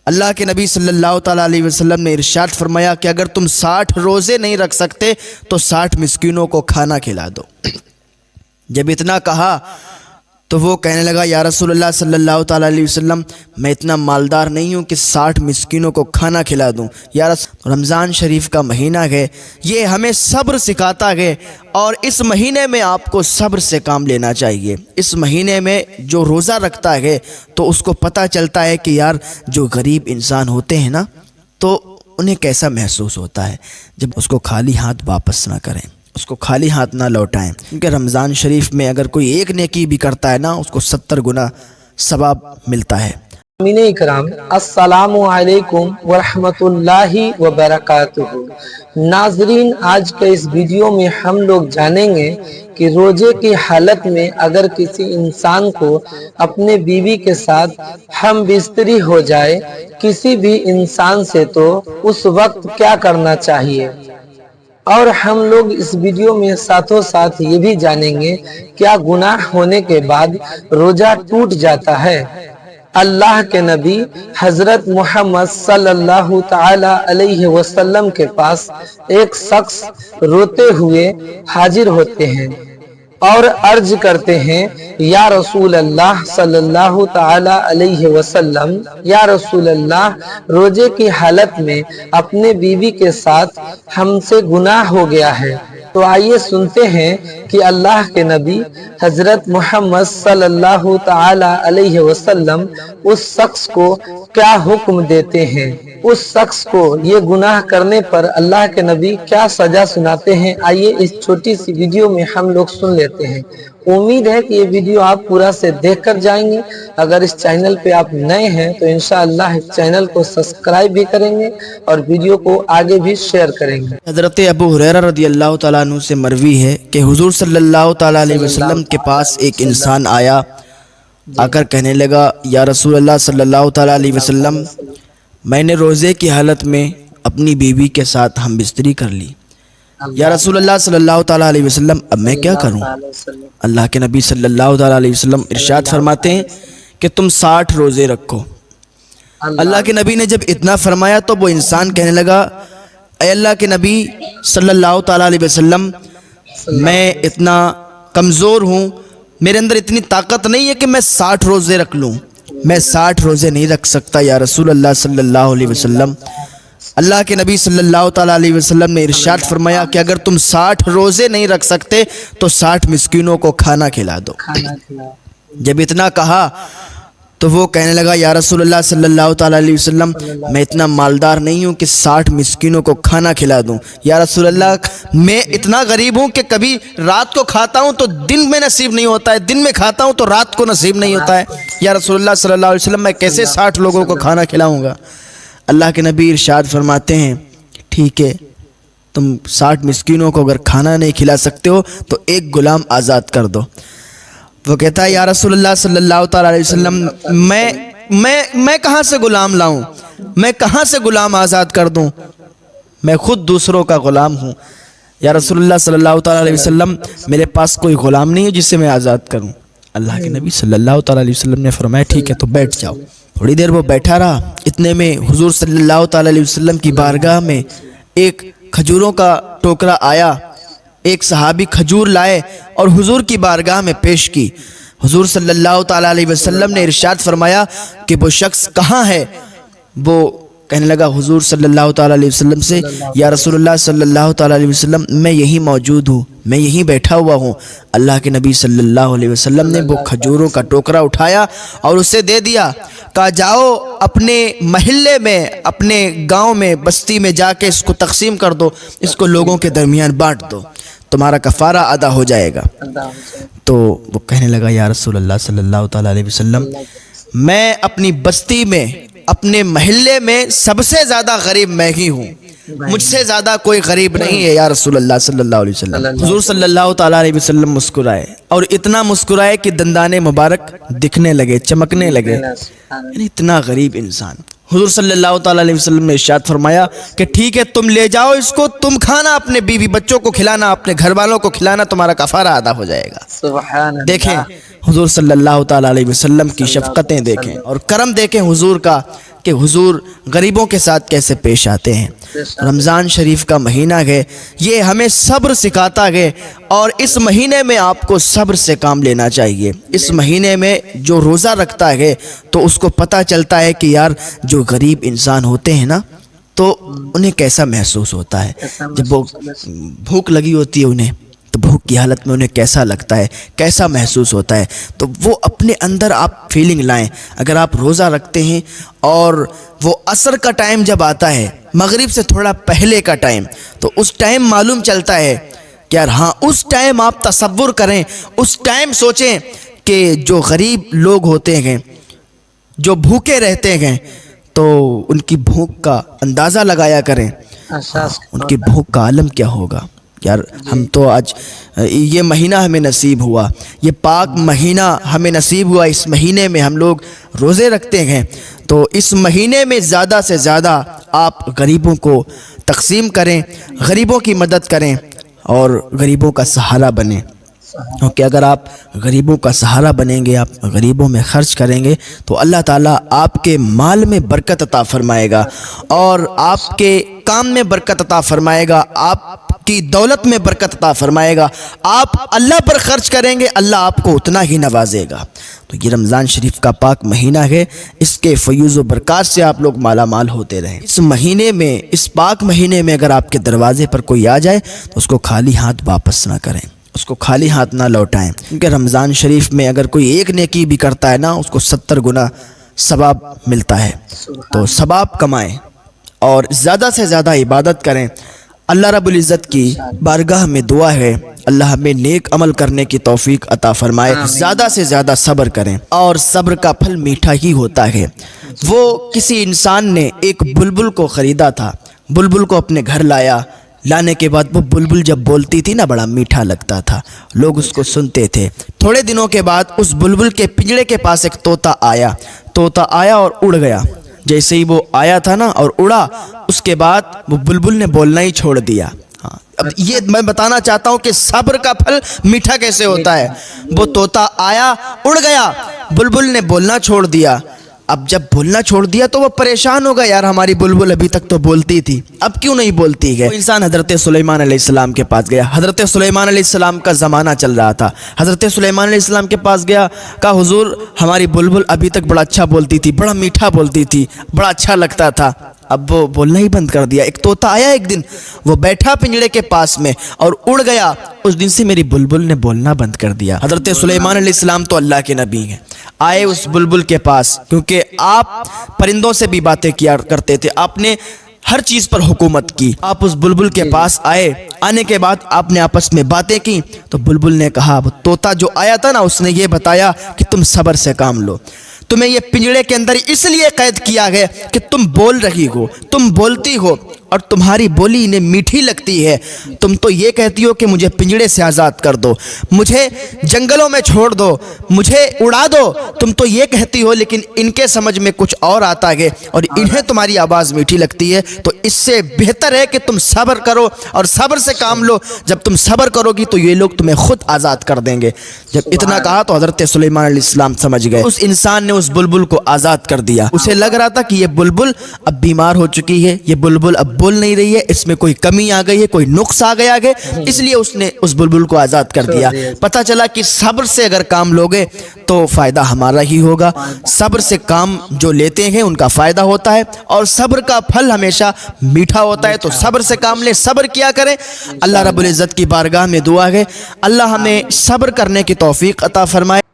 اللہ کے نبی صلی اللہ تعالیٰ علیہ وسلم نے ارشاد فرمایا کہ اگر تم 60 روزے نہیں رکھ سکتے تو 60 مسکینوں کو کھانا کھلا دو۔ جب اتنا کہا تو وہ کہنے لگا یا رسول اللہ صلی اللہ تعالیٰ علیہ وسلم میں اتنا مالدار نہیں ہوں کہ 60 مسکینوں کو کھانا کھلا دوں۔ یا رسول، رمضان شریف کا مہینہ ہے، یہ ہمیں صبر سکھاتا ہے، اور اس مہینے میں آپ کو صبر سے کام لینا چاہیے۔ اس مہینے میں جو روزہ رکھتا ہے تو اس کو پتہ چلتا ہے کہ یار جو غریب انسان ہوتے ہیں نا تو انہیں کیسا محسوس ہوتا ہے جب اس کو خالی ہاتھ واپس نہ کریں، اس کو خالی ہاتھ نہ لوٹائیں، کیونکہ رمضان شریف میں اگر کوئی ایک نیکی بھی کرتا ہے نا اس کو 70 گنا ثواب ملتا ہے۔ امین اکرام، السلام علیکم ورحمۃ اللہ وبرکاتہ۔ ناظرین، آج کے اس ویڈیو میں ہم لوگ جانیں گے کہ روزے کی حالت میں اگر کسی انسان کو اپنے بیوی کے ساتھ ہم بستری ہو جائے کسی بھی انسان سے تو اس وقت کیا کرنا چاہیے، اور ہم لوگ اس ویڈیو میں ساتھوں ساتھ یہ بھی جانیں گے کیا گناہ ہونے کے بعد روزہ ٹوٹ جاتا ہے۔ اللہ کے نبی حضرت محمد صلی اللہ تعالی علیہ وسلم کے پاس ایک شخص روتے ہوئے حاضر ہوتے ہیں اور عرض کرتے ہیں یا رسول اللہ صلی اللہ تعالی علیہ وسلم، یا رسول اللہ، روزے کی حالت میں اپنے بیوی کے ساتھ ہم سے گناہ ہو گیا ہے۔ تو آئیے سنتے ہیں کہ اللہ کے نبی حضرت محمد صلی اللہ تعالی علیہ وسلم اس شخص کو کیا حکم دیتے ہیں، اس شخص کو یہ گناہ کرنے پر اللہ کے نبی کیا سزا سناتے ہیں۔ آئیے اس چھوٹی سی ویڈیو میں ہم لوگ سن لیتے ہیں۔ امید ہے کہ یہ ویڈیو آپ پورا سے دیکھ کر جائیں گے۔ اگر اس چینل پہ آپ نئے ہیں تو انشاءاللہ اس چینل کو سبسکرائب بھی کریں گے اور ویڈیو کو آگے بھی شیئر کریں گے۔ حضرت ابو ہریرہ رضی اللہ تعالیٰ عنہ سے مروی ہے کہ حضور صلی اللہ تعالیٰ علیہ وسلم کے پاس ایک انسان آیا، آ کر کہنے لگا یا رسول اللہ صلی اللہ تعالیٰ علیہ وسلم، میں نے روزے کی حالت میں اپنی بیوی کے ساتھ ہم بستری کر لی، یا رسول اللہ صلی اللہ تعالیٰ علیہ وسلم اب میں کیا کروں؟ اللہ کے نبی صلی اللہ تعالیٰ علیہ وسلم ارشاد فرماتے ہیں کہ تم 60 روزے رکھو۔ اللہ کے نبی نے جب اتنا فرمایا تو وہ انسان کہنے لگا اے اللہ کے نبی صلی اللہ تعالیٰ علیہ وسلم، میں اتنا کمزور ہوں، میرے اندر اتنی طاقت نہیں ہے کہ میں 60 روزے رکھ لوں، میں 60 روزے نہیں رکھ سکتا یا رسول اللہ صلی اللہ علیہ وسلم۔ اللہ کے نبی صلی اللہ تعالیٰ علیہ وسلم نے ارشاد فرمایا کہ اگر تم 60 روزے نہیں رکھ سکتے تو 60 مسکینوں کو کھانا کھلا دو۔ جب اتنا کہا تو وہ کہنے لگا یا رسول اللہ صلی اللہ تعالیٰ علیہ وسلم، میں اتنا مالدار نہیں ہوں کہ 60 مسکینوں کو کھانا کھلا دوں۔ یا رسول اللہ، میں اتنا غریب ہوں کہ کبھی رات کو کھاتا ہوں تو دن میں نصیب نہیں ہوتا ہے، دن میں کھاتا ہوں تو رات کو نصیب نہیں ہوتا ہے۔ یا رسول اللہ صلی اللہ علیہ وسلم، میں کیسے 60 لوگوں کو کھانا کھلاؤں گا؟ اللہ کے نبی ارشاد فرماتے ہیں ٹھیک ہے، تم 60 مسکینوں کو اگر کھانا نہیں کھلا سکتے ہو تو ایک غلام آزاد کر دو۔ وہ کہتا ہے یا رسول اللہ صلی اللہ تعالیٰ علیہ وسلم، میں کہاں سے غلام لاؤں، میں کہاں سے غلام آزاد کر دوں، میں خود دوسروں کا غلام ہوں۔ یا رسول اللہ صلی اللہ تعالیٰ علیہ وسلم، میرے پاس کوئی غلام نہیں ہے جسے میں آزاد کروں۔ اللہ کے نبی صلی اللہ تعالیٰ علیہ وسلم نے فرمایا ٹھیک ہے تو بیٹھ جاؤ۔ تھوڑی دیر وہ بیٹھا رہا، اتنے میں حضور صلی اللہ تعالیٰ علیہ وسلم کی بارگاہ میں ایک کھجوروں کا ٹوکرا آیا، ایک صحابی کھجور لائے اور حضور کی بارگاہ میں پیش کی۔ حضور صلی اللہ تعالیٰ علیہ وسلم نے ارشاد فرمایا کہ وہ شخص کہاں ہے؟ وہ کہنے لگا حضور صلی اللہ تعالیٰ علیہ وسلم سے یا رسول اللہ صلی اللہ تعالیٰ علیہ وسلم، میں یہیں موجود ہوں، میں یہیں بیٹھا ہوا ہوں۔ اللہ کے نبی صلی اللہ علیہ وسلم نے وہ کھجوروں کا ٹوکرا اٹھایا اور اسے دے دیا، کہا جاؤ اپنے محلے میں، اپنے گاؤں میں، بستی میں جا کے اس کو تقسیم کر دو، اس کو لوگوں کے درمیان بانٹ دو، تمہارا کفارہ ادا ہو جائے گا۔ تو وہ کہنے لگا یا رسول اللہ صلی اللہ تعالیٰ علیہ وسلم، میں اپنی بستی میں، اپنے محلے میں سب سے زیادہ غریب میں ہی ہوں، مجھ سے زیادہ کوئی غریب نہیں ہے یا رسول اللہ صلی اللہ علیہ وسلم۔ حضور صلی اللہ تعالیٰ علیہ وسلم مسکرائے، اور اتنا مسکرائے کہ دندانے مبارک دکھنے لگے، چمکنے لگے، یعنی اتنا غریب انسان۔ حضور صلی اللہ تعالیٰ علیہ وسلم نے ارشاد فرمایا کہ ٹھیک ہے تم لے جاؤ اس کو، تم کھانا، اپنے بیوی بچوں کو کھلانا، اپنے گھر والوں کو کھلانا، تمہارا کفارہ ادا ہو جائے گا۔ دیکھیں حضور صلی اللہ تعالیٰ علیہ وسلم کی شفقتیں دیکھیں اور کرم دیکھیں حضور کا، کہ حضور غریبوں کے ساتھ کیسے پیش آتے ہیں۔ رمضان شریف کا مہینہ ہے، یہ ہمیں صبر سکھاتا ہے، اور اس مہینے میں آپ کو صبر سے کام لینا چاہیے۔ اس مہینے میں جو روزہ رکھتا ہے تو اس کو پتہ چلتا ہے کہ یار جو غریب انسان ہوتے ہیں نا تو انہیں کیسا محسوس ہوتا ہے، جب وہ بھوک لگی ہوتی ہے انہیں، تو بھوک کی حالت میں انہیں کیسا لگتا ہے، کیسا محسوس ہوتا ہے۔ تو وہ اپنے اندر آپ فیلنگ لائیں۔ اگر آپ روزہ رکھتے ہیں اور وہ عصر کا ٹائم جب آتا ہے، مغرب سے تھوڑا پہلے کا ٹائم، تو اس ٹائم معلوم چلتا ہے کہ یار ہاں اس ٹائم آپ تصور کریں، اس ٹائم سوچیں کہ جو غریب لوگ ہوتے ہیں، جو بھوکے رہتے ہیں، تو ان کی بھوک کا اندازہ لگایا کریں، ان کی بھوک کا عالم کیا ہوگا۔ یار ہم تو آج یہ مہینہ ہمیں نصیب ہوا، یہ پاک مہینہ ہمیں نصیب ہوا، اس مہینے میں ہم لوگ روزے رکھتے ہیں، تو اس مہینے میں زیادہ سے زیادہ آپ غریبوں کو تقسیم کریں، غریبوں کی مدد کریں اور غریبوں کا سہارا بنیں، کیونکہ اگر آپ غریبوں کا سہارا بنیں گے، آپ غریبوں میں خرچ کریں گے تو اللہ تعالیٰ آپ کے مال میں برکت عطا فرمائے گا، اور آپ کے کام میں برکت عطا فرمائے گا، آپ کی دولت میں برکت عطا فرمائے گا۔ آپ اللہ پر خرچ کریں گے، اللہ آپ کو اتنا ہی نوازے گا۔ تو یہ رمضان شریف کا پاک مہینہ ہے، اس کے فیوز و برکات سے آپ لوگ مالا مال ہوتے رہیں۔ اس مہینے میں، اس پاک مہینے میں اگر آپ کے دروازے پر کوئی آ جائے تو اس کو خالی ہاتھ واپس نہ کریں، اس کو خالی ہاتھ نہ لوٹائیں، کیونکہ رمضان شریف میں اگر کوئی ایک نیکی بھی کرتا ہے نا، اس کو 70 گنا ثواب ملتا ہے۔ تو ثواب کمائیں اور زیادہ سے زیادہ عبادت کریں۔ اللہ رب العزت کی بارگاہ میں دعا ہے اللہ ہمیں نیک عمل کرنے کی توفیق عطا فرمائے، زیادہ سے زیادہ صبر کریں، اور صبر کا پھل میٹھا ہی ہوتا ہے۔ وہ کسی انسان نے ایک بلبل کو خریدا تھا، بلبل کو اپنے گھر لایا، لانے کے بعد وہ بلبل جب بولتی تھی نا بڑا میٹھا لگتا تھا، لوگ اس کو سنتے تھے۔ تھوڑے دنوں کے بعد اس بلبل کے پنجرے کے پاس ایک طوطا آیا اور اڑ گیا۔ جیسے ہی وہ آیا تھا نا اور اڑا، اس کے بعد وہ بلبل نے بولنا ہی چھوڑ دیا۔ اب یہ میں بتانا چاہتا ہوں کہ صبر کا پھل میٹھا کیسے ہوتا ہے۔ وہ طوطا آیا، اڑ گیا، بلبل نے بولنا چھوڑ دیا۔ اب جب بولنا چھوڑ دیا تو وہ پریشان ہوگا، یار ہماری بلبل ابھی تک تو بولتی تھی، اب کیوں نہیں بولتی ہے۔ وہ انسان حضرت سلیمان علیہ السلام کے پاس گیا۔ حضرت سلیمان علیہ السلام کا زمانہ چل رہا تھا۔ حضرت سلیمان علیہ السلام کے پاس گیا، کہا حضور ہماری بلبل ابھی تک بڑا اچھا بولتی تھی، بڑا میٹھا بولتی تھی، بڑا اچھا لگتا تھا، اب وہ بولنا ہی بند کر دیا۔ ایک طوطا آیا ایک دن، وہ بیٹھا پنجرے کے پاس میں اور اڑ گیا، اس دن سے میری بلبل نے بولنا بند کر دیا۔ حضرت سلیمان علیہ السلام تو اللہ کے نبی ہیں، آئے اس بلبل کے پاس، کیونکہ آپ پرندوں سے بھی باتیں کیا کرتے تھے، آپ نے ہر چیز پر حکومت کی۔ آپ اس بلبل کے پاس آئے، آنے کے بعد آپ نے آپس میں باتیں کی، تو بلبل نے کہا، وہ طوطا جو آیا تھا نا اس نے یہ بتایا کہ تم صبر سے کام لو، تمہیں یہ پنجرے کے اندر اس لیے قید کیا گیا کہ تم بول رہی ہو، تم بولتی ہو اور تمہاری بولی انہیں میٹھی لگتی ہے، تم تو یہ کہتی ہو کہ مجھے پنجرے سے آزاد کر دو، مجھے جنگلوں میں چھوڑ دو، مجھے اڑا دو، تم تو یہ کہتی ہو، لیکن ان کے سمجھ میں کچھ اور آتا ہے اور انہیں تمہاری آواز میٹھی لگتی ہے، تو اس سے بہتر ہے کہ تم صبر کرو اور صبر سے کام لو، جب تم صبر کرو گی تو یہ لوگ تمہیں خود آزاد کر دیں گے۔ جب اتنا کہا تو حضرت سلیمان علیہ السلام سمجھ گئے، اس انسان نے اس بلبل کو آزاد کر دیا۔ اسے لگ رہا تھا کہ یہ بلبل اب بیمار ہو چکی ہے، یہ بلبل اب بول نہیں رہی ہے، اس میں کوئی کمی آ گئی ہے، کوئی نقص آ گیا ہے، اس لیے اس نے اس بلبل کو آزاد کر دیا۔ پتہ چلا کہ صبر سے اگر کام لوگے تو فائدہ ہمارا ہی ہوگا، صبر سے کام جو لیتے ہیں ان کا فائدہ ہوتا ہے، اور صبر کا پھل ہمیشہ میٹھا ہوتا ہے، تو صبر سے کام لیں، صبر کیا کریں۔ اللہ رب العزت کی بارگاہ میں دعا ہے اللہ ہمیں صبر کرنے کی توفیق عطا فرمائے۔